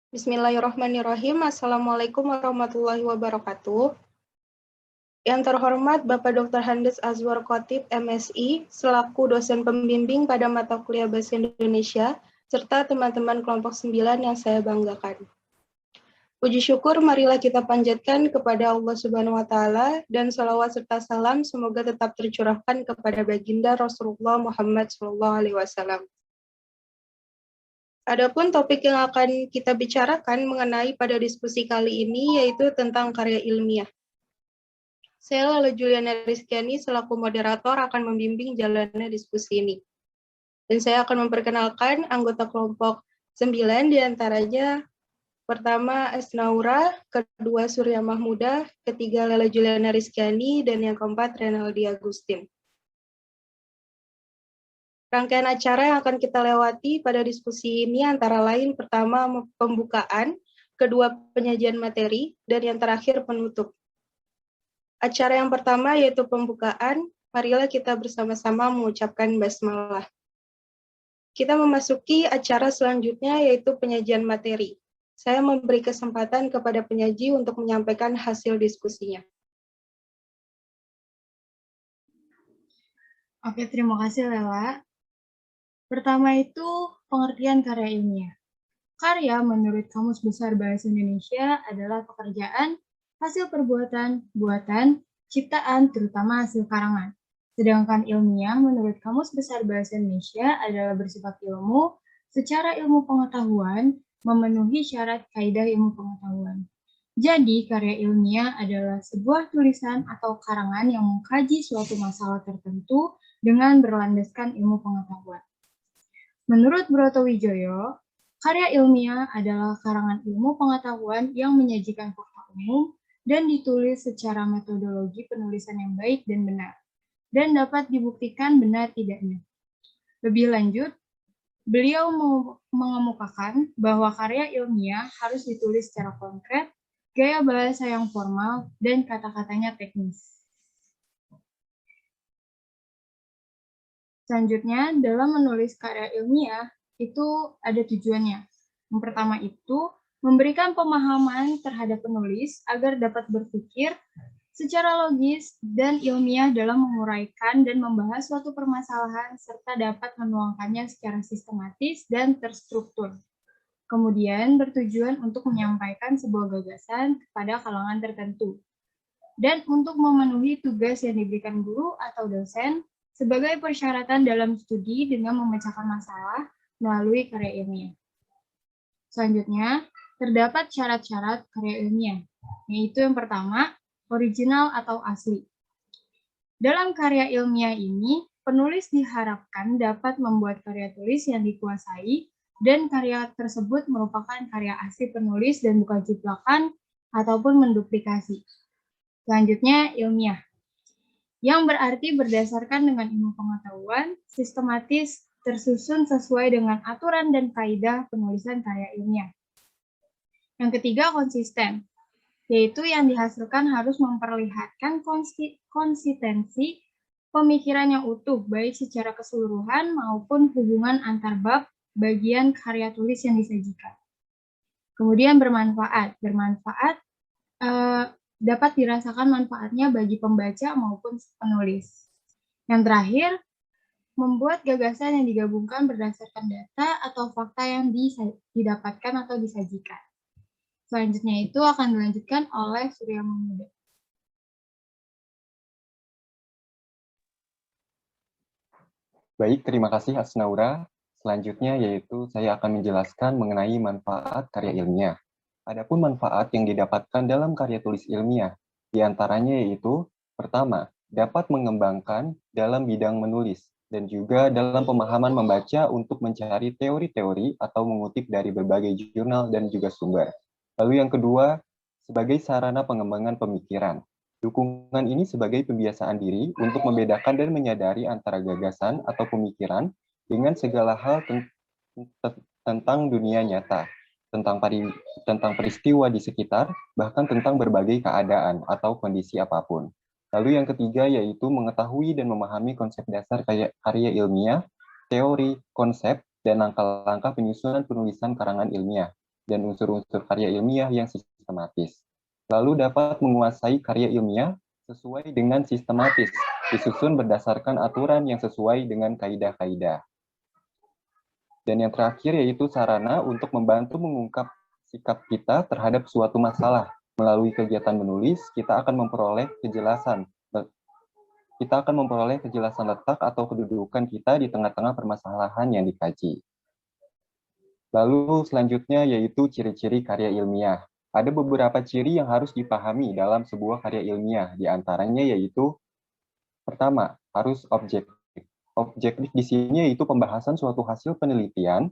Bismillahirrahmanirrahim. Assalamualaikum warahmatullahi wabarakatuh. Yang terhormat Bapak Dr. Handes Azwar Khotib, MSI, selaku dosen pembimbing pada mata kuliah Bahasa Indonesia, serta teman-teman kelompok 9 yang saya banggakan. Puji syukur marilah kita panjatkan kepada Allah Subhanahu wa Ta'ala, dan salawat serta salam semoga tetap tercurahkan kepada baginda Rasulullah Muhammad SAW. Adapun topik yang akan kita bicarakan mengenai pada diskusi kali ini yaitu tentang karya ilmiah. Saya Lala Juliana Rizkyani selaku moderator akan membimbing jalannya diskusi ini. Dan saya akan memperkenalkan anggota kelompok 9 diantaranya pertama Asnaura, kedua Surya Mahmuda, ketiga Lala Juliana Rizkyani, dan yang keempat Renaldi Agustin. Rangkaian acara yang akan kita lewati pada diskusi ini antara lain pertama pembukaan, kedua penyajian materi, dan yang terakhir penutup. Acara yang pertama yaitu pembukaan, marilah kita bersama-sama mengucapkan basmalah. Kita memasuki acara selanjutnya yaitu penyajian materi. Saya memberi kesempatan kepada penyaji untuk menyampaikan hasil diskusinya. Oke, terima kasih Lela. Pertama itu pengertian karya ilmiah. Karya menurut Kamus Besar Bahasa Indonesia adalah pekerjaan, hasil perbuatan, buatan, ciptaan, terutama hasil karangan. Sedangkan ilmiah menurut Kamus Besar Bahasa Indonesia adalah bersifat ilmu, secara ilmu pengetahuan, memenuhi syarat kaidah ilmu pengetahuan. Jadi, karya ilmiah adalah sebuah tulisan atau karangan yang mengkaji suatu masalah tertentu dengan berlandaskan ilmu pengetahuan. Menurut Brotowijoyo, karya ilmiah adalah karangan ilmu pengetahuan yang menyajikan fakta umum dan ditulis secara metodologi penulisan yang baik dan benar, dan dapat dibuktikan benar tidaknya. Lebih lanjut, beliau mengemukakan bahwa karya ilmiah harus ditulis secara konkret, gaya bahasa yang formal, dan kata-katanya teknis. Selanjutnya, dalam menulis karya ilmiah, itu ada tujuannya. Yang pertama itu, memberikan pemahaman terhadap penulis agar dapat berpikir secara logis dan ilmiah dalam menguraikan dan membahas suatu permasalahan serta dapat menuangkannya secara sistematis dan terstruktur. Kemudian, bertujuan untuk menyampaikan sebuah gagasan kepada kalangan tertentu. Dan untuk memenuhi tugas yang diberikan guru atau dosen, sebagai persyaratan dalam studi dengan memecahkan masalah melalui karya ilmiah. Selanjutnya, terdapat syarat-syarat karya ilmiah, yaitu yang pertama, original atau asli. Dalam karya ilmiah ini, penulis diharapkan dapat membuat karya tulis yang dikuasai dan karya tersebut merupakan karya asli penulis dan bukan ciplakan ataupun menduplikasi. Selanjutnya, ilmiah, yang berarti berdasarkan dengan ilmu pengetahuan, sistematis, tersusun sesuai dengan aturan dan kaidah penulisan karya ilmiah. Yang ketiga, konsisten, yaitu yang dihasilkan harus memperlihatkan konsistensi pemikiran yang utuh, baik secara keseluruhan maupun hubungan antar bab bagian karya tulis yang disajikan. Kemudian bermanfaat dapat dirasakan manfaatnya bagi pembaca maupun penulis. Yang terakhir, membuat gagasan yang digabungkan berdasarkan data atau fakta yang didapatkan atau disajikan. Selanjutnya itu akan dilanjutkan oleh Surya Mahmuda. Baik, terima kasih Asnaura. Selanjutnya yaitu saya akan menjelaskan mengenai manfaat karya ilmiah. Adapun manfaat yang didapatkan dalam karya tulis ilmiah, diantaranya yaitu, pertama, dapat mengembangkan dalam bidang menulis, dan juga dalam pemahaman membaca untuk mencari teori-teori atau mengutip dari berbagai jurnal dan juga sumber. Lalu yang kedua, sebagai sarana pengembangan pemikiran. Dukungan ini sebagai pembiasaan diri untuk membedakan dan menyadari antara gagasan atau pemikiran dengan segala hal tentang dunia nyata, tentang peristiwa di sekitar, bahkan tentang berbagai keadaan atau kondisi apapun. Lalu yang ketiga yaitu mengetahui dan memahami konsep dasar karya ilmiah, teori, konsep, dan langkah-langkah penyusunan penulisan karangan ilmiah. dan unsur-unsur karya ilmiah yang sistematis. Lalu dapat menguasai karya ilmiah sesuai dengan sistematis, disusun berdasarkan aturan yang sesuai dengan kaidah-kaidah. Dan yang terakhir yaitu sarana untuk membantu mengungkap sikap kita terhadap suatu masalah. Melalui kegiatan menulis, kita akan memperoleh kejelasan letak atau kedudukan kita di tengah-tengah permasalahan yang dikaji. Lalu selanjutnya yaitu ciri-ciri karya ilmiah. Ada beberapa ciri yang harus dipahami dalam sebuah karya ilmiah, di antaranya yaitu pertama, harus objektif. Objektif di sini yaitu pembahasan suatu hasil penelitian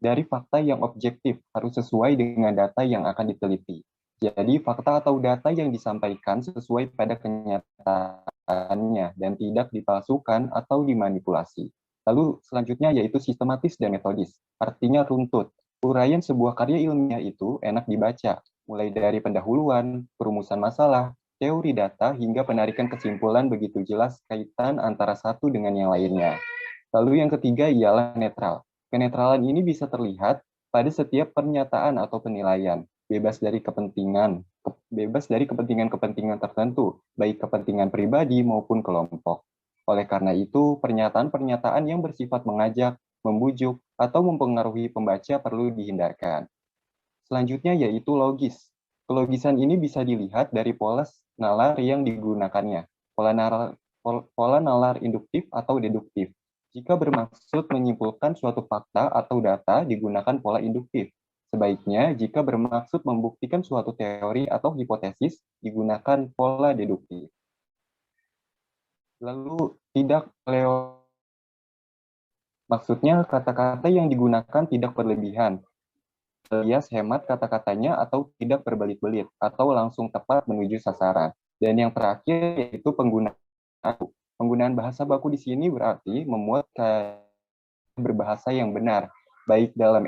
dari fakta yang objektif, harus sesuai dengan data yang akan diteliti. Jadi fakta atau data yang disampaikan sesuai pada kenyataannya dan tidak dipalsukan atau dimanipulasi. Lalu selanjutnya yaitu sistematis dan metodis, artinya runtut. Uraian sebuah karya ilmiah itu enak dibaca, mulai dari pendahuluan, perumusan masalah, teori data, hingga penarikan kesimpulan begitu jelas kaitan antara satu dengan yang lainnya. Lalu yang ketiga ialah netral. Kenetralan ini bisa terlihat pada setiap pernyataan atau penilaian, bebas dari kepentingan tertentu, baik kepentingan pribadi maupun kelompok. Oleh karena itu, pernyataan-pernyataan yang bersifat mengajak, membujuk, atau mempengaruhi pembaca perlu dihindarkan. Selanjutnya yaitu logis. Kelogisan ini bisa dilihat dari pola nalar yang digunakannya, pola nalar induktif atau deduktif. Jika bermaksud menyimpulkan suatu fakta atau data, digunakan pola induktif. Sebaiknya, jika bermaksud membuktikan suatu teori atau hipotesis, digunakan pola deduktif. Lalu, tidak maksudnya kata-kata yang digunakan tidak berlebihan, alias hemat kata-katanya atau tidak berbelit-belit, atau langsung tepat menuju sasaran. Dan yang terakhir yaitu penggunaan bahasa baku di sini berarti memuat berbahasa yang benar, baik dalam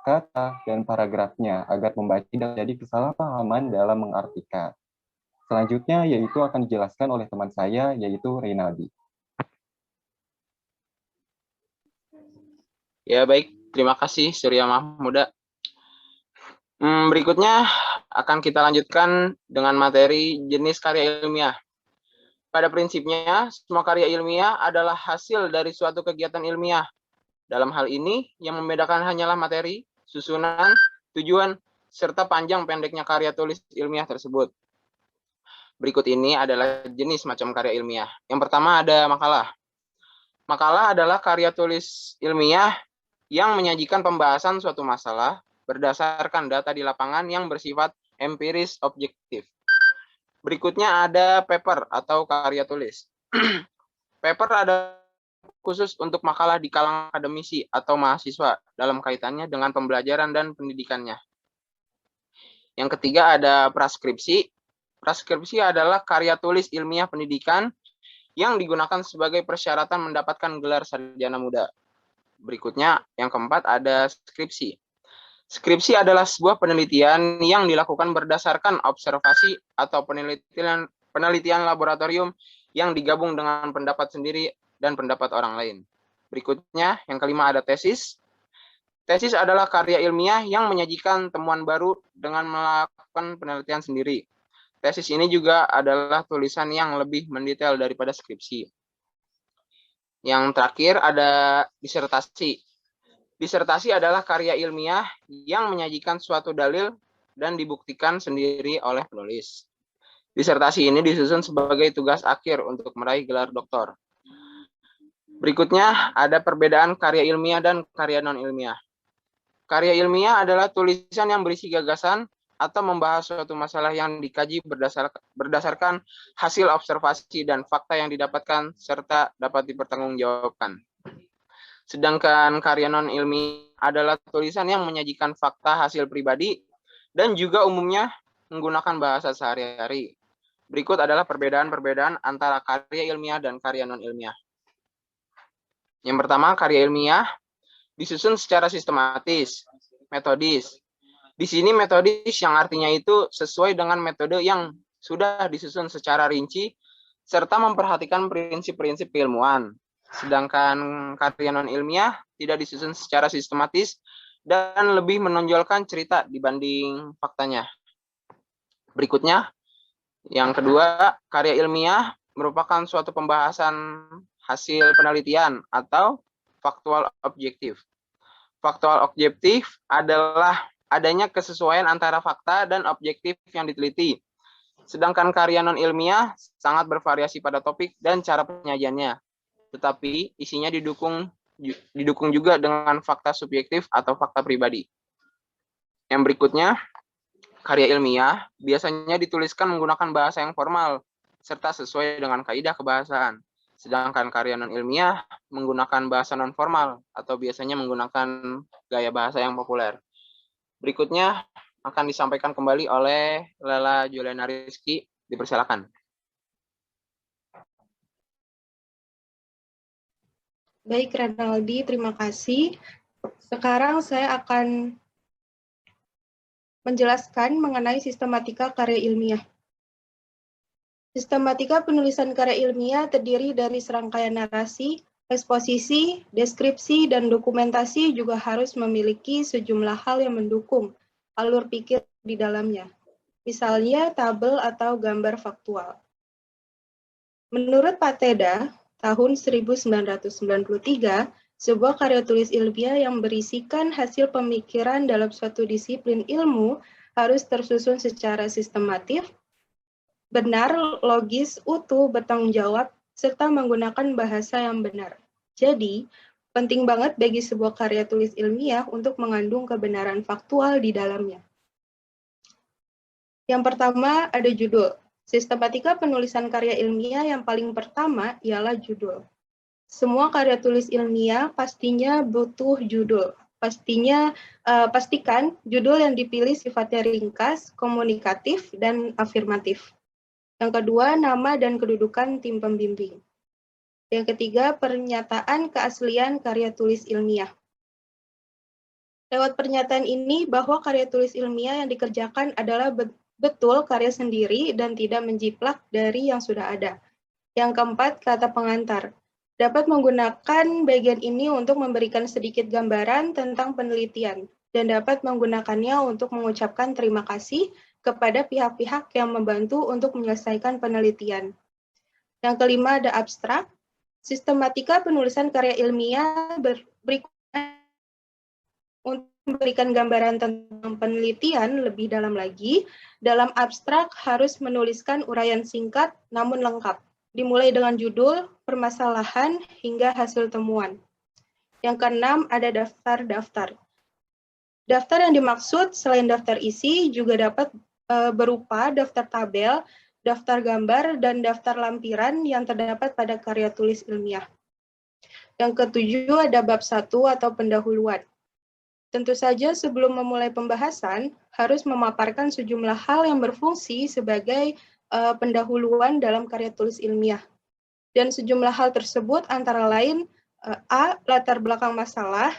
kata dan paragrafnya, agar pembaca tidak jadi kesalahpahaman dalam mengartikan. Selanjutnya yaitu akan dijelaskan oleh teman saya, yaitu Rinaldi. Ya, baik. Terima kasih, Surya Mahmuda. Berikutnya akan kita lanjutkan dengan materi jenis karya ilmiah. Pada prinsipnya, semua karya ilmiah adalah hasil dari suatu kegiatan ilmiah. Dalam hal ini, yang membedakan hanyalah materi, susunan, tujuan, serta panjang pendeknya karya tulis ilmiah tersebut. Berikut ini adalah jenis macam karya ilmiah. Yang pertama ada makalah. Makalah adalah karya tulis ilmiah yang menyajikan pembahasan suatu masalah berdasarkan data di lapangan yang bersifat empiris objektif. Berikutnya ada paper atau karya tulis. Paper ada khusus untuk makalah di kalangan akademisi atau mahasiswa dalam kaitannya dengan pembelajaran dan pendidikannya. Yang ketiga ada praskripsi. Praskripsi adalah karya tulis ilmiah pendidikan yang digunakan sebagai persyaratan mendapatkan gelar sarjana muda. Berikutnya, yang keempat ada skripsi. Skripsi adalah sebuah penelitian yang dilakukan berdasarkan observasi atau penelitian laboratorium yang digabung dengan pendapat sendiri dan pendapat orang lain. Berikutnya, yang kelima ada tesis. Tesis adalah karya ilmiah yang menyajikan temuan baru dengan melakukan penelitian sendiri. Tesis ini juga adalah tulisan yang lebih mendetail daripada skripsi. Yang terakhir ada disertasi. Disertasi adalah karya ilmiah yang menyajikan suatu dalil dan dibuktikan sendiri oleh penulis. Disertasi ini disusun sebagai tugas akhir untuk meraih gelar doktor. Berikutnya ada perbedaan karya ilmiah dan karya non-ilmiah. Karya ilmiah adalah tulisan yang berisi gagasan atau membahas suatu masalah yang dikaji berdasarkan hasil observasi dan fakta yang didapatkan serta dapat dipertanggungjawabkan. Sedangkan karya non-ilmiah adalah tulisan yang menyajikan fakta hasil pribadi dan juga umumnya menggunakan bahasa sehari-hari. Berikut adalah perbedaan-perbedaan antara karya ilmiah dan karya non-ilmiah. Yang pertama, karya ilmiah disusun secara sistematis, metodis. Di sini metodis yang artinya itu sesuai dengan metode yang sudah disusun secara rinci serta memperhatikan prinsip-prinsip keilmuan. Sedangkan karya non-ilmiah tidak disusun secara sistematis dan lebih menonjolkan cerita dibanding faktanya. Berikutnya, yang kedua, karya ilmiah merupakan suatu pembahasan hasil penelitian atau faktual objektif. Faktual objektif adalah adanya kesesuaian antara fakta dan objektif yang diteliti. Sedangkan karya non-ilmiah sangat bervariasi pada topik dan cara penyajiannya, tetapi isinya didukung juga dengan fakta subjektif atau fakta pribadi. Yang berikutnya, karya ilmiah biasanya dituliskan menggunakan bahasa yang formal, serta sesuai dengan kaidah kebahasaan. Sedangkan karya non-ilmiah menggunakan bahasa non-formal, atau biasanya menggunakan gaya bahasa yang populer. Berikutnya akan disampaikan kembali oleh Lela Juliana Rizky. Dipersilakan. Baik, Renaldi, terima kasih. Sekarang saya akan menjelaskan mengenai sistematika karya ilmiah. Sistematika penulisan karya ilmiah terdiri dari serangkaian narasi, eksposisi, deskripsi, dan dokumentasi juga harus memiliki sejumlah hal yang mendukung alur pikir di dalamnya. Misalnya tabel atau gambar faktual. Menurut Pateda, tahun 1993, sebuah karya tulis ilmiah yang berisikan hasil pemikiran dalam suatu disiplin ilmu harus tersusun secara sistematif, benar, logis, utuh, bertanggung jawab, serta menggunakan bahasa yang benar. Jadi, penting banget bagi sebuah karya tulis ilmiah untuk mengandung kebenaran faktual di dalamnya. Yang pertama ada judul. Sistematika penulisan karya ilmiah yang paling pertama ialah judul. Semua karya tulis ilmiah pastinya butuh judul. Pastikan judul yang dipilih sifatnya ringkas, komunikatif, dan afirmatif. Yang kedua, nama dan kedudukan tim pembimbing. Yang ketiga, pernyataan keaslian karya tulis ilmiah. Lewat pernyataan ini bahwa karya tulis ilmiah yang dikerjakan adalah betul karya sendiri dan tidak menjiplak dari yang sudah ada. Yang keempat, kata pengantar. Dapat menggunakan bagian ini untuk memberikan sedikit gambaran tentang penelitian dan dapat menggunakannya untuk mengucapkan terima kasih kepada pihak-pihak yang membantu untuk menyelesaikan penelitian. Yang kelima ada abstrak. Sistematika penulisan karya ilmiah berikutnya untuk memberikan gambaran tentang penelitian lebih dalam lagi. Dalam abstrak harus menuliskan uraian singkat namun lengkap, dimulai dengan judul, permasalahan, hingga hasil temuan. Yang keenam ada daftar-daftar. Daftar yang dimaksud selain daftar isi juga dapat berupa daftar tabel, daftar gambar, dan daftar lampiran yang terdapat pada karya tulis ilmiah. Yang ketujuh ada bab 1 atau pendahuluan. Tentu saja sebelum memulai pembahasan, harus memaparkan sejumlah hal yang berfungsi sebagai pendahuluan dalam karya tulis ilmiah. Dan sejumlah hal tersebut antara lain A. Latar belakang masalah,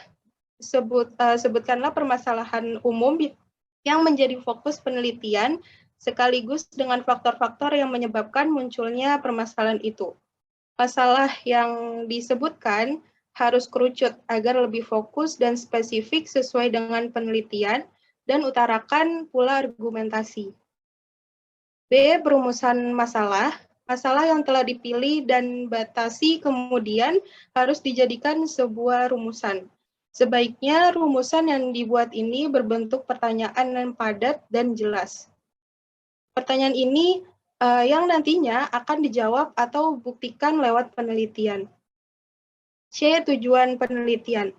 sebutkanlah permasalahan umum yang menjadi fokus penelitian, sekaligus dengan faktor-faktor yang menyebabkan munculnya permasalahan itu. Masalah yang disebutkan harus kerucut agar lebih fokus dan spesifik sesuai dengan penelitian, dan utarakan pula argumentasi. B. Perumusan masalah. Masalah yang telah dipilih dan batasi kemudian harus dijadikan sebuah rumusan. Sebaiknya rumusan yang dibuat ini berbentuk pertanyaan yang padat dan jelas. Pertanyaan ini yang nantinya akan dijawab atau buktikan lewat penelitian. C. Tujuan penelitian.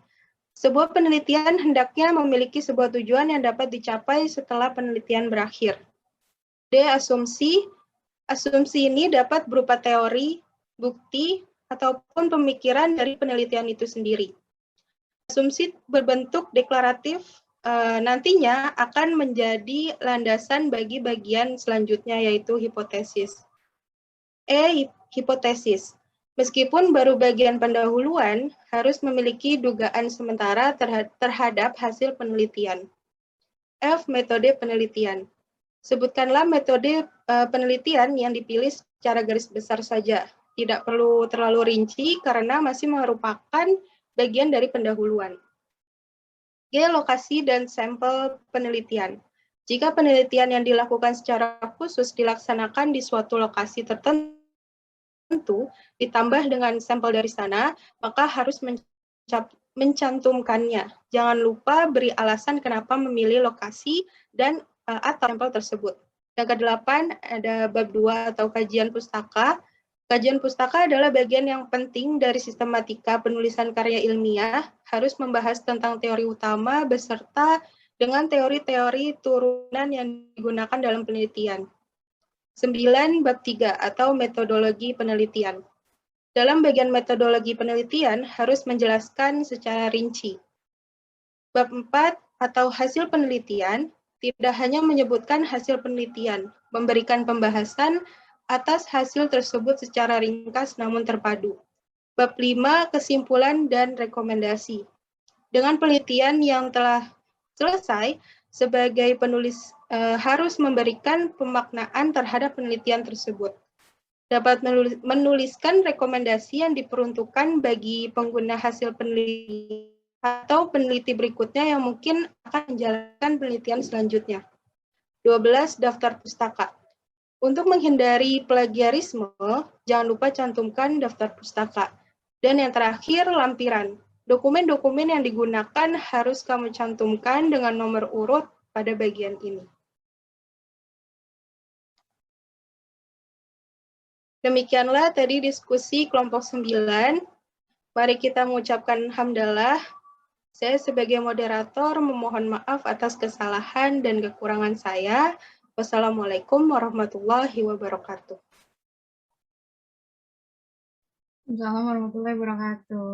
Sebuah penelitian hendaknya memiliki sebuah tujuan yang dapat dicapai setelah penelitian berakhir. D. Asumsi. Asumsi ini dapat berupa teori, bukti, ataupun pemikiran dari penelitian itu sendiri. Asumsi berbentuk deklaratif nantinya akan menjadi landasan bagi bagian selanjutnya, yaitu hipotesis. E. Hipotesis. Meskipun baru bagian pendahuluan, harus memiliki dugaan sementara terhadap hasil penelitian. F. Metode penelitian. Sebutkanlah metode penelitian yang dipilih secara garis besar saja. Tidak perlu terlalu rinci karena masih merupakan bagian dari pendahuluan. lokasi dan sampel penelitian. Jika penelitian yang dilakukan secara khusus dilaksanakan di suatu lokasi tertentu, ditambah dengan sampel dari sana, maka harus mencantumkannya. Jangan lupa beri alasan kenapa memilih lokasi dan atau sampel tersebut. Yang ke-8 ada bab 2 atau kajian pustaka. Kajian pustaka adalah bagian yang penting dari sistematika penulisan karya ilmiah, harus membahas tentang teori utama beserta dengan teori-teori turunan yang digunakan dalam penelitian. 9 bab 3 atau metodologi penelitian. Dalam bagian metodologi penelitian harus menjelaskan secara rinci. Bab 4 atau hasil penelitian tidak hanya menyebutkan hasil penelitian, memberikan pembahasan atas hasil tersebut secara ringkas namun terpadu. Bab 5, kesimpulan dan rekomendasi. Dengan penelitian yang telah selesai, sebagai penulis harus memberikan pemaknaan terhadap penelitian tersebut. Dapat menuliskan rekomendasi yang diperuntukkan bagi pengguna hasil penelitian atau peneliti berikutnya yang mungkin akan menjalankan penelitian selanjutnya. 12, daftar pustaka. Untuk menghindari plagiarisme, jangan lupa cantumkan daftar pustaka. Dan yang terakhir, lampiran. Dokumen-dokumen yang digunakan harus kamu cantumkan dengan nomor urut pada bagian ini. Demikianlah tadi diskusi kelompok 9. Mari kita mengucapkan hamdalah. Saya sebagai moderator memohon maaf atas kesalahan dan kekurangan saya. Wassalamualaikum warahmatullahi wabarakatuh. Assalamualaikum warahmatullahi wabarakatuh.